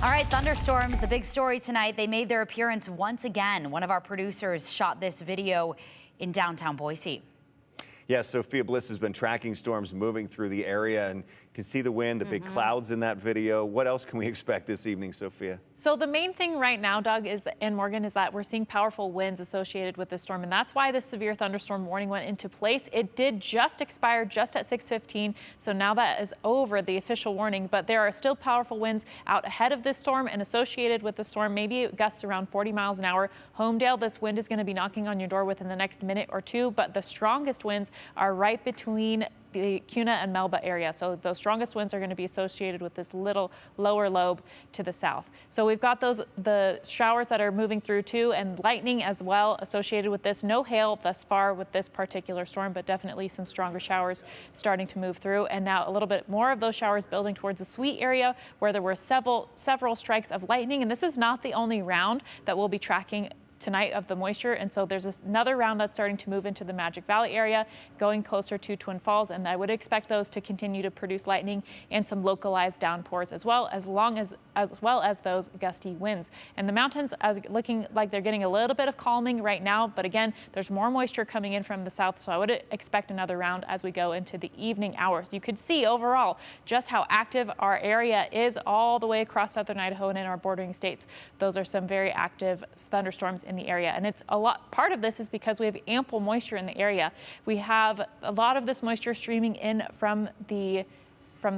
All right, thunderstorms, the big story tonight. They made their appearance once again. One of our producers shot this video in downtown Boise. Yes, Sophia Bliss has been tracking storms moving through the area, and you can see the wind, the big clouds in that video. What else can we expect this evening, Sophia? So the main thing right now, Doug, and Morgan, is that we're seeing powerful winds associated with this storm, and that's why this severe thunderstorm warning went into place. It did just expire just at 6:15, so now that is over, the official warning, but there are still powerful winds out ahead of this storm and associated with the storm, maybe gusts around 40 miles an hour. Homedale, this wind is going to be knocking on your door within the next minute or two, but the strongest winds are right between the Kuna and Melba area. So those strongest winds are going to be associated with this little lower lobe to the south. So we've got the showers that are moving through too, and lightning as well associated with this. No hail thus far with this particular storm, but definitely some stronger showers starting to move through. And now a little bit more of those showers building towards the Sweet area, where there were several strikes of lightning. And this is not the only round that we'll be tracking tonight of the moisture, and so there's another round that's starting to move into the Magic Valley area, going closer to Twin Falls, and I would expect those to continue to produce lightning and some localized downpours as well as those gusty winds. And the mountains are looking like they're getting a little bit of calming right now, but again, there's more moisture coming in from the south, so I would expect another round as we go into the evening hours. You could see overall just how active our area is all the way across southern Idaho and in our bordering states. Those are some very active thunderstorms in the area, and it's a lot. Part of this is because we have ample moisture in the area. We have a lot of this moisture streaming in from the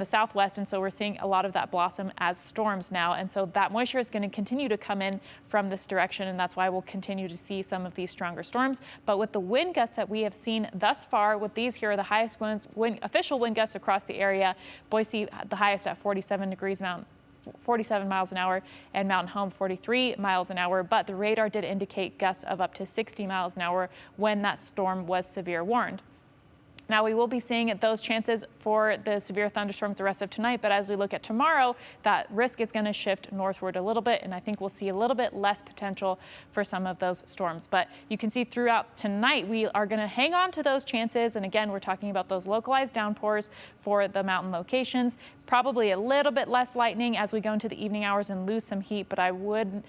southwest, and so we're seeing a lot of that blossom as storms now, and so that moisture is going to continue to come in from this direction, and that's why we'll continue to see some of these stronger storms. But with the wind gusts that we have seen thus far, with these here are the highest official wind gusts across the area. Boise the highest at 47 miles an hour, and Mountain Home 43 miles an hour, but the radar did indicate gusts of up to 60 miles an hour when that storm was severe warned. Now, we will be seeing those chances for the severe thunderstorms the rest of tonight, but as we look at tomorrow, that risk is going to shift northward a little bit, and I think we'll see a little bit less potential for some of those storms. But you can see throughout tonight, we are going to hang on to those chances, and again, we're talking about those localized downpours for the mountain locations. Probably a little bit less lightning as we go into the evening hours and lose some heat, but I would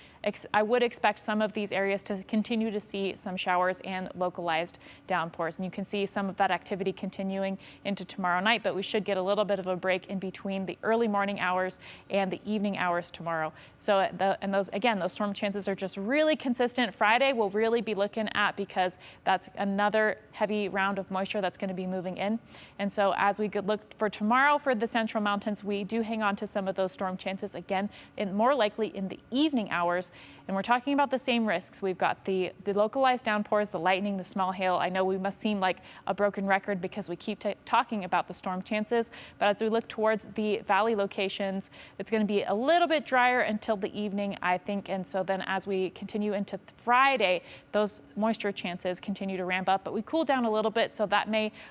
expect some of these areas to continue to see some showers and localized downpours. And you can see some of that activity continuing into tomorrow night, but we should get a little bit of a break in between the early morning hours and the evening hours tomorrow. So those storm chances are just really consistent. Friday we'll really be looking at, because that's another heavy round of moisture that's going to be moving in. And so as we could look for tomorrow for the central mountains, we do hang on to some of those storm chances again, and more likely in the evening hours. And we're talking about the same risks. We've got the localized downpours, the lightning, the small hail. I know we must seem like a broken record because we keep talking about the storm chances, but as we look towards the valley locations, it's going to be a little bit drier until the evening, I think. And so then as we continue into Friday, those moisture chances continue to ramp up, but we cool down a little bit, so that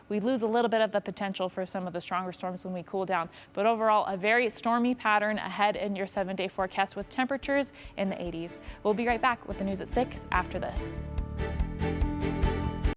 we lose a little bit of the potential for some of the stronger storms when we cool down. But overall, a very stormy pattern ahead in your 7-day forecast with temperatures in the 80s. We'll be right back with the news at 6 after this.